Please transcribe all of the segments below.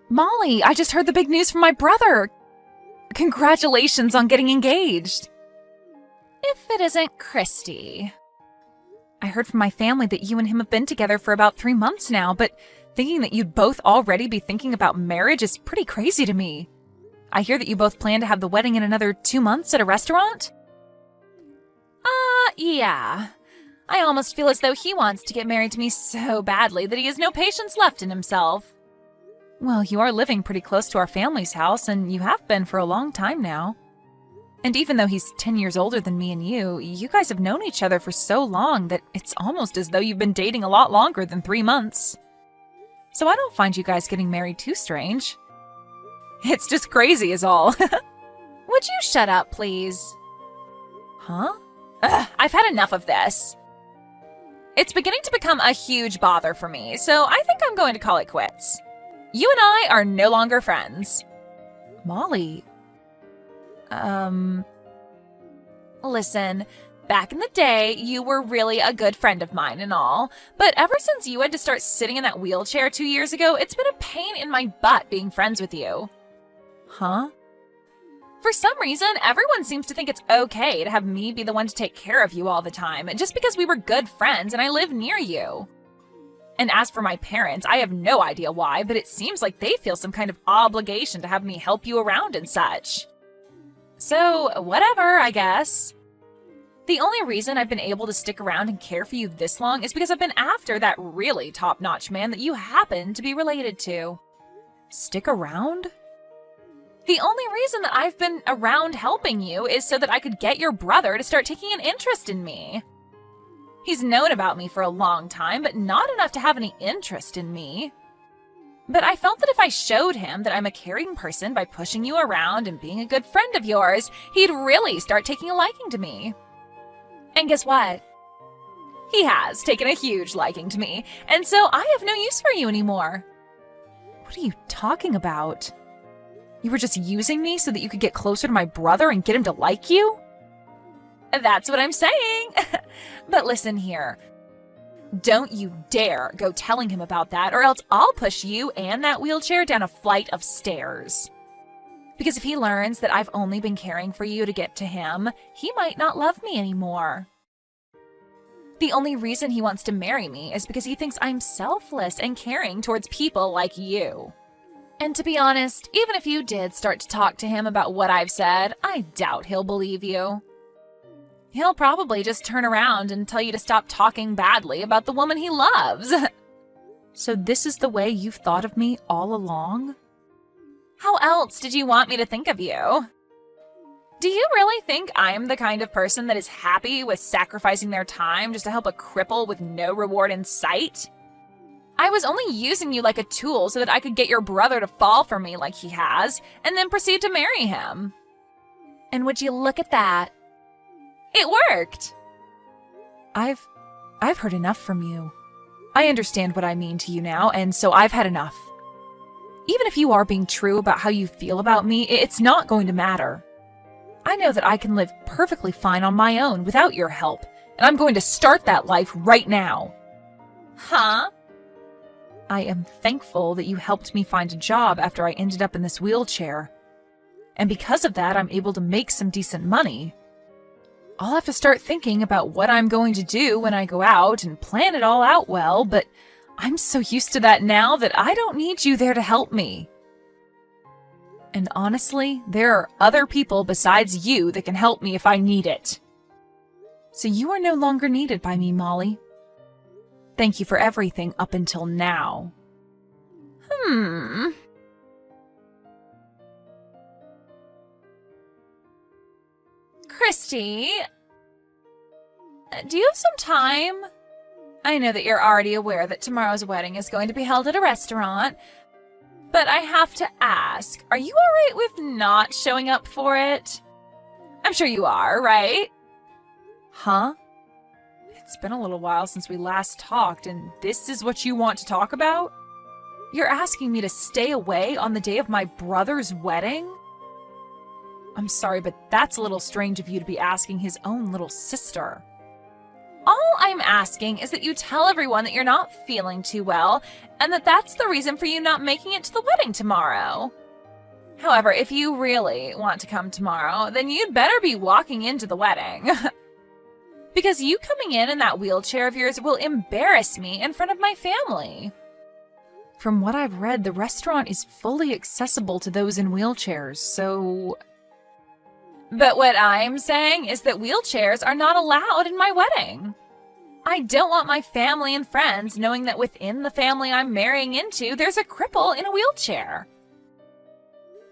Molly, I just heard the big news from my brother. Congratulations on getting engaged. If it isn't Christy. I heard from my family that you and him have been together for about 3 months now, but thinking that you'd both already be thinking about marriage is pretty crazy to me. I hear that you both plan to have the wedding in another 2 months at a restaurant? Yeah. I almost feel as though he wants to get married to me so badly that he has no patience left in himself. Well, you are living pretty close to our family's house, and you have been for a long time now. And even though he's 10 years older than me and you guys have known each other for so long that it's almost as though you've been dating a lot longer than 3 months. So I don't find you guys getting married too strange. It's just crazy is all. Would you shut up, please? Huh? Ugh, I've had enough of this. It's beginning to become a huge bother for me, so I think I'm going to call it quits. You and I are no longer friends. Molly. Listen, back in the day, you were really a good friend of mine and all, but ever since you had to start sitting in that wheelchair 2 years ago, it's been a pain in my butt being friends with you. Huh? For some reason, everyone seems to think it's okay to have me be the one to take care of you all the time, just because we were good friends and I live near you. And as for my parents, I have no idea why, but it seems like they feel some kind of obligation to have me help you around and such. So, whatever, I guess. The only reason I've been able to stick around and care for you this long is because I've been after that really top-notch man that you happen to be related to. Stick around? The only reason that I've been around helping you is so that I could get your brother to start taking an interest in me. He's known about me for a long time, but not enough to have any interest in me. But I felt that if I showed him that I'm a caring person by pushing you around and being a good friend of yours, he'd really start taking a liking to me. And guess what? He has taken a huge liking to me, and so I have no use for you anymore. What are you talking about? You were just using me so that you could get closer to my brother and get him to like you? That's what I'm saying. But listen here. Don't you dare go telling him about that, or else I'll push you and that wheelchair down a flight of stairs. Because if he learns that I've only been caring for you to get to him, he might not love me anymore. The only reason he wants to marry me is because he thinks I'm selfless and caring towards people like you. And to be honest, even if you did start to talk to him about what I've said, I doubt he'll believe you. He'll probably just turn around and tell you to stop talking badly about the woman he loves. So this is the way you've thought of me all along? How else did you want me to think of you? Do you really think I'm the kind of person that is happy with sacrificing their time just to help a cripple with no reward in sight? I was only using you like a tool so that I could get your brother to fall for me like he has, and then proceed to marry him. And would you look at that? It worked! I've heard enough from you. I understand what I mean to you now, and so I've had enough. Even if you are being true about how you feel about me, it's not going to matter. I know that I can live perfectly fine on my own without your help, and I'm going to start that life right now. Huh? I am thankful that you helped me find a job after I ended up in this wheelchair. And because of that, I'm able to make some decent money. I'll have to start thinking about what I'm going to do when I go out and plan it all out well, but I'm so used to that now that I don't need you there to help me. And honestly, there are other people besides you that can help me if I need it. So you are no longer needed by me, Molly. Thank you for everything up until now. Christy, do you have some time? I know that you're already aware that tomorrow's wedding is going to be held at a restaurant, but I have to ask, are you alright with not showing up for it? I'm sure you are, right? Huh? It's been a little while since we last talked, and this is what you want to talk about? You're asking me to stay away on the day of my brother's wedding? I'm sorry, but that's a little strange of you to be asking his own little sister. All I'm asking is that you tell everyone that you're not feeling too well, and that that's the reason for you not making it to the wedding tomorrow. However, if you really want to come tomorrow, then you'd better be walking into the wedding. Because you coming in that wheelchair of yours will embarrass me in front of my family. From what I've read, the restaurant is fully accessible to those in wheelchairs, so... But what I'm saying is that wheelchairs are not allowed in my wedding. I don't want my family and friends knowing that within the family I'm marrying into, there's a cripple in a wheelchair.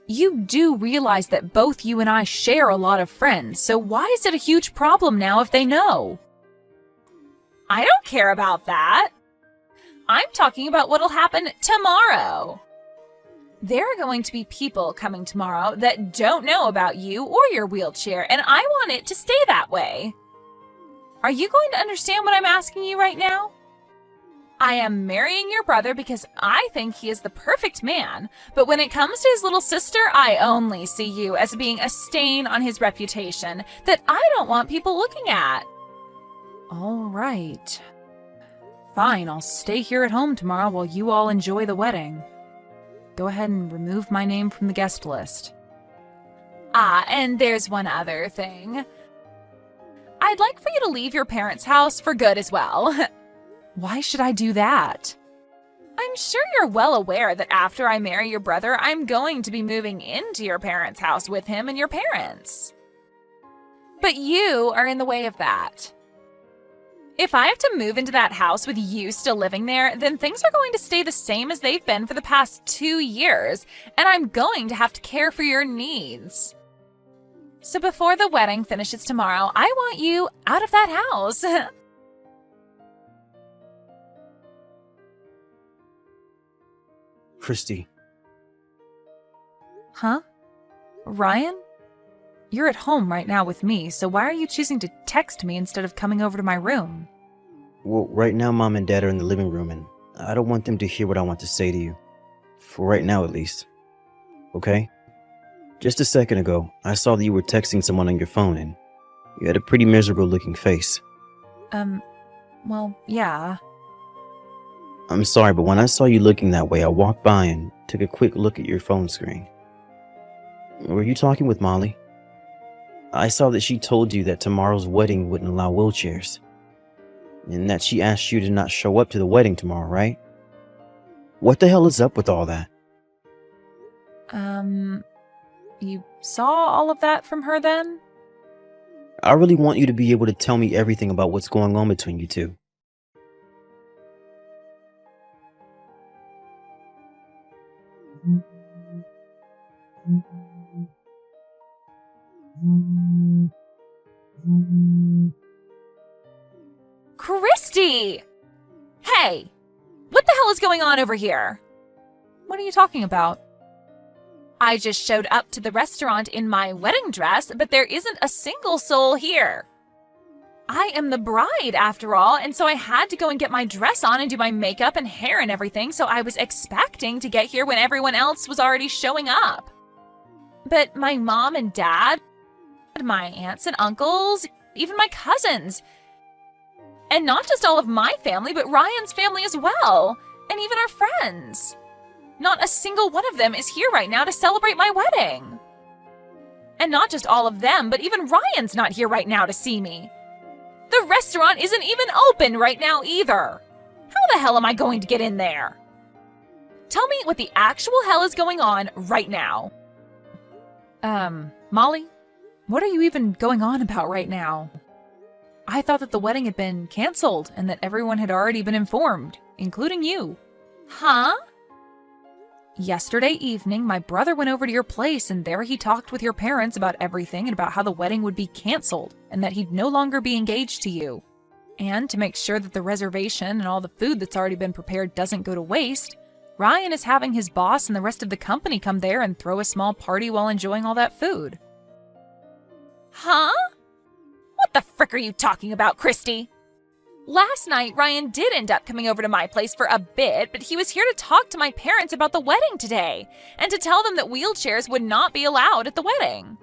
You do realize that both you and I share a lot of friends, so why is it a huge problem now if they know? I don't care about that. I'm talking about what'll happen tomorrow. There are going to be people coming tomorrow that don't know about you or your wheelchair, and I want it to stay that way. Are you going to understand what I'm asking you right now? I am marrying your brother because I think he is the perfect man, but when it comes to his little sister, I only see you as being a stain on his reputation that I don't want people looking at. All right. Fine, I'll stay here at home tomorrow while you all enjoy the wedding. Go ahead and remove my name from the guest list. And there's one other thing. I'd like for you to leave your parents' house for good as well. Why should I do that? I'm sure you're well aware that after I marry your brother, I'm going to be moving into your parents' house with him and your parents. But you are in the way of that. If I have to move into that house with you still living there, then things are going to stay the same as they've been for the past 2 years, and I'm going to have to care for your needs. So before the wedding finishes tomorrow, I want you out of that house. Christy. Huh? Ryan? You're at home right now with me, so why are you choosing to text me instead of coming over to my room? Well, right now Mom and Dad are in the living room, and I don't want them to hear what I want to say to you. For right now, at least. Okay? Just a second ago, I saw that you were texting someone on your phone, and you had a pretty miserable looking face. Well, yeah. I'm sorry, but when I saw you looking that way, I walked by and took a quick look at your phone screen. Were you talking with Molly? I saw that she told you that tomorrow's wedding wouldn't allow wheelchairs. And that she asked you to not show up to the wedding tomorrow, right? What the hell is up with all that? You saw all of that from her then? I really want you to be able to tell me everything about what's going on between you two. Christy! Hey! What the hell is going on over here? What are you talking about? I just showed up to the restaurant in my wedding dress, but there isn't a single soul here. I am the bride, after all, and so I had to go and get my dress on and do my makeup and hair and everything, so I was expecting to get here when everyone else was already showing up. But my mom and dad, my aunts and uncles, even my cousins, and not just all of my family, but Ryan's family as well, and even our friends. Not a single one of them is here right now to celebrate my wedding. And not just all of them, but even Ryan's not here right now to see me. The restaurant isn't even open right now either. How the hell am I going to get in there? Tell me what the actual hell is going on right now. Molly, what are you even going on about right now? I thought that the wedding had been canceled and that everyone had already been informed, including you. Huh? Yesterday evening, my brother went over to your place and there he talked with your parents about everything and about how the wedding would be canceled and that he'd no longer be engaged to you. And to make sure that the reservation and all the food that's already been prepared doesn't go to waste, Ryan is having his boss and the rest of the company come there and throw a small party while enjoying all that food. Huh? What the frick are you talking about, Christy? Last night, Ryan did end up coming over to my place for a bit, but he was here to talk to my parents about the wedding today, and to tell them that wheelchairs would not be allowed at the wedding.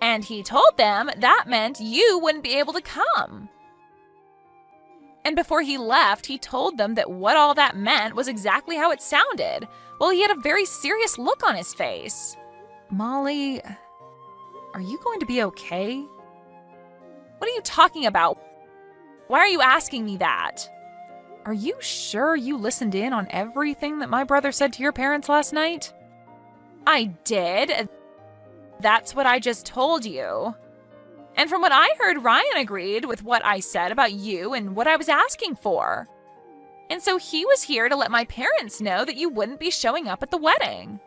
And he told them that meant you wouldn't be able to come. And before he left, he told them that what all that meant was exactly how it sounded. Well, he had a very serious look on his face. Molly, are you going to be okay? What are you talking about? Why are you asking me that? Are you sure you listened in on everything that my brother said to your parents last night? I did. That's what I just told you. And from what I heard, Ryan agreed with what I said about you and what I was asking for. And so he was here to let my parents know that you wouldn't be showing up at the wedding.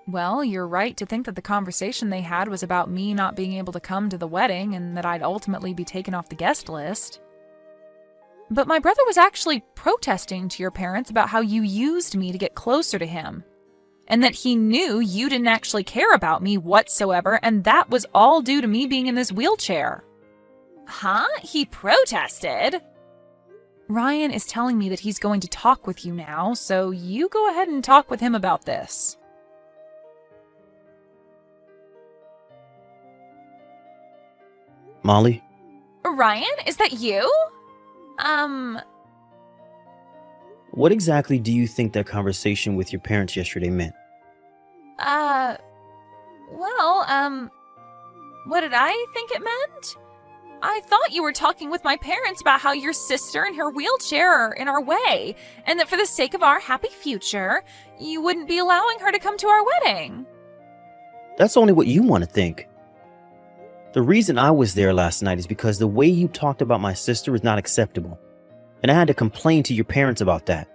Well, you're right to think that the conversation they had was about me not being able to come to the wedding and that I'd ultimately be taken off the guest list. But my brother was actually protesting to your parents about how you used me to get closer to him, and that he knew you didn't actually care about me whatsoever, and that was all due to me being in this wheelchair. Huh? He protested? Ryan is telling me that he's going to talk with you now, so you go ahead and talk with him about this. Molly? Ryan, is that you? What exactly do you think that conversation with your parents yesterday meant? What did I think it meant? I thought you were talking with my parents about how your sister and her wheelchair are in our way, and that for the sake of our happy future, you wouldn't be allowing her to come to our wedding. That's only what you want to think. The reason I was there last night is because the way you talked about my sister is not acceptable, and I had to complain to your parents about that.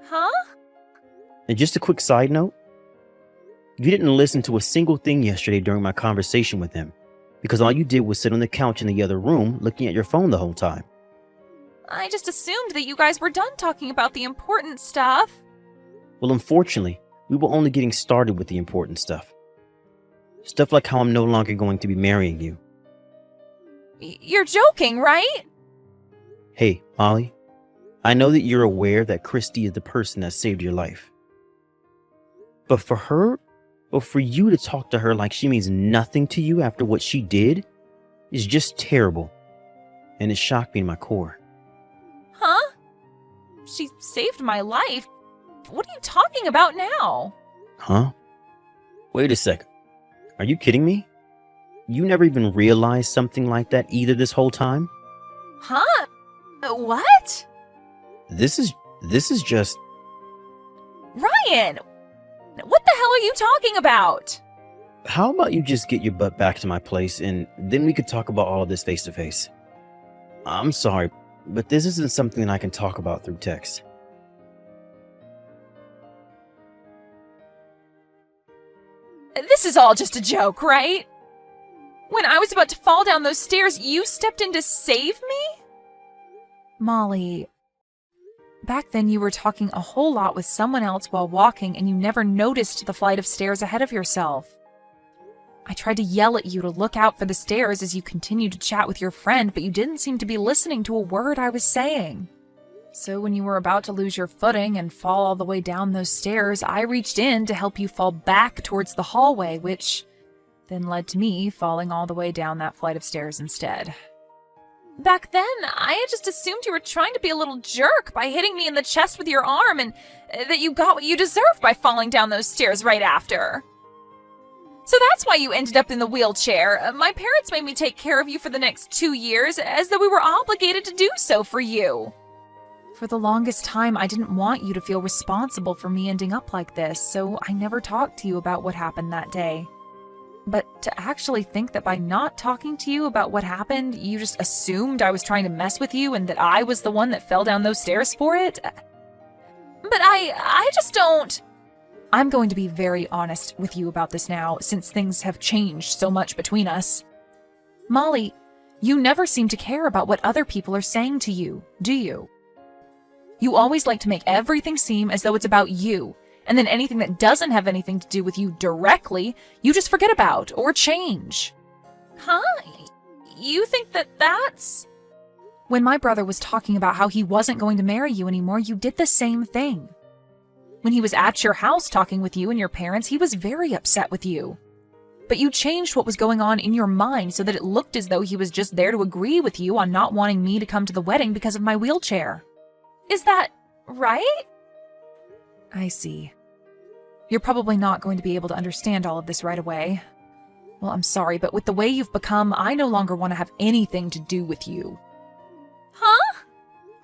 Huh? And just a quick side note, you didn't listen to a single thing yesterday during my conversation with him, because all you did was sit on the couch in the other room looking at your phone the whole time. I just assumed that you guys were done talking about the important stuff. Well, unfortunately, we were only getting started with the important stuff. Stuff like how I'm no longer going to be marrying you. You're joking, right? Hey, Molly, I know that you're aware that Christy is the person that saved your life. But for her, or for you to talk to her like she means nothing to you after what she did, is just terrible. And it shocked me to my core. Huh? She saved my life. What are you talking about now? Huh? Wait a second. Are you kidding me? You never even realized something like that either this whole time? Huh? What? This is just... Ryan! What the hell are you talking about? How about you just get your butt back to my place and then we could talk about all of this face to face? I'm sorry, but this isn't something I can talk about through text. This is all just a joke, right? When I was about to fall down those stairs, you stepped in to save me? Molly, back then you were talking a whole lot with someone else while walking and you never noticed the flight of stairs ahead of yourself. I tried to yell at you to look out for the stairs as you continued to chat with your friend, but you didn't seem to be listening to a word I was saying. So when you were about to lose your footing and fall all the way down those stairs, I reached in to help you fall back towards the hallway, which then led to me falling all the way down that flight of stairs instead. Back then, I had just assumed you were trying to be a little jerk by hitting me in the chest with your arm and that you got what you deserved by falling down those stairs right after. So that's why you ended up in the wheelchair. My parents made me take care of you for the next 2 years, as though we were obligated to do so for you. For the longest time, I didn't want you to feel responsible for me ending up like this, so I never talked to you about what happened that day. But to actually think that by not talking to you about what happened, you just assumed I was trying to mess with you and that I was the one that fell down those stairs for it? But I just don't... I'm going to be very honest with you about this now, since things have changed so much between us. Molly, you never seem to care about what other people are saying to you, do you? You always like to make everything seem as though it's about you, and then anything that doesn't have anything to do with you directly, you just forget about or change. Huh? You think that that's... When my brother was talking about how he wasn't going to marry you anymore, you did the same thing. When he was at your house talking with you and your parents, he was very upset with you. But you changed what was going on in your mind so that it looked as though he was just there to agree with you on not wanting me to come to the wedding because of my wheelchair. Is that right? I see. You're probably not going to be able to understand all of this right away. Well, I'm sorry, but with the way you've become, I no longer want to have anything to do with you. Huh?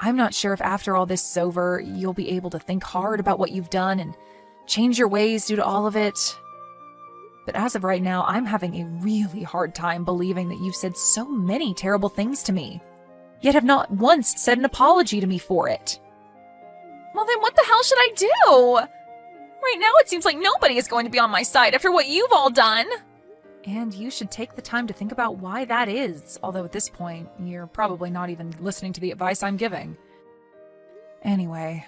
I'm not sure if after all this is over, you'll be able to think hard about what you've done and change your ways due to all of it. But as of right now, I'm having a really hard time believing that you've said so many terrible things to me, yet have not once said an apology to me for it. Well, then what the hell should I do? Right now it seems like nobody is going to be on my side after what you've all done. And you should take the time to think about why that is, although at this point, you're probably not even listening to the advice I'm giving. Anyway,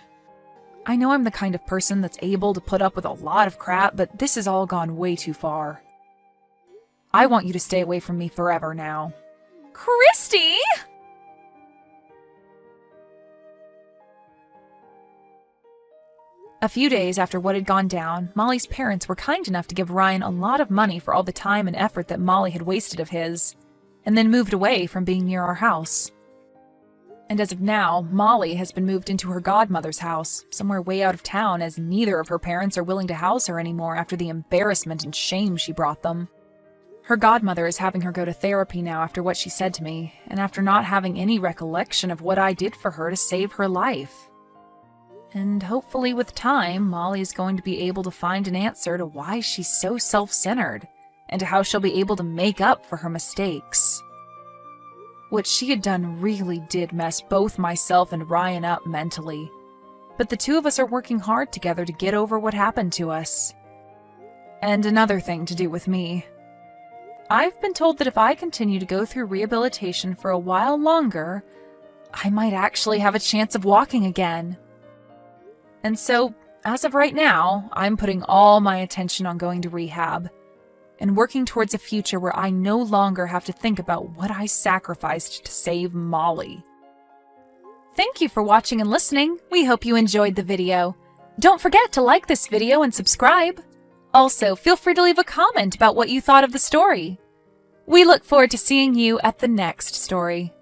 I know I'm the kind of person that's able to put up with a lot of crap, but this has all gone way too far. I want you to stay away from me forever now. Christy! A few days after what had gone down, Molly's parents were kind enough to give Ryan a lot of money for all the time and effort that Molly had wasted of his, and then moved away from being near our house. And as of now, Molly has been moved into her godmother's house, somewhere way out of town, as neither of her parents are willing to house her anymore after the embarrassment and shame she brought them. Her godmother is having her go to therapy now after what she said to me, and after not having any recollection of what I did for her to save her life. And hopefully with time, Molly is going to be able to find an answer to why she's so self-centered, and to how she'll be able to make up for her mistakes. What she had done really did mess both myself and Ryan up mentally, but the two of us are working hard together to get over what happened to us. And another thing to do with me. I've been told that if I continue to go through rehabilitation for a while longer, I might actually have a chance of walking again. And so, as of right now, I'm putting all my attention on going to rehab and working towards a future where I no longer have to think about what I sacrificed to save Molly. Thank you for watching and listening. We hope you enjoyed the video. Don't forget to like this video and subscribe. Also, feel free to leave a comment about what you thought of the story. We look forward to seeing you at the next story.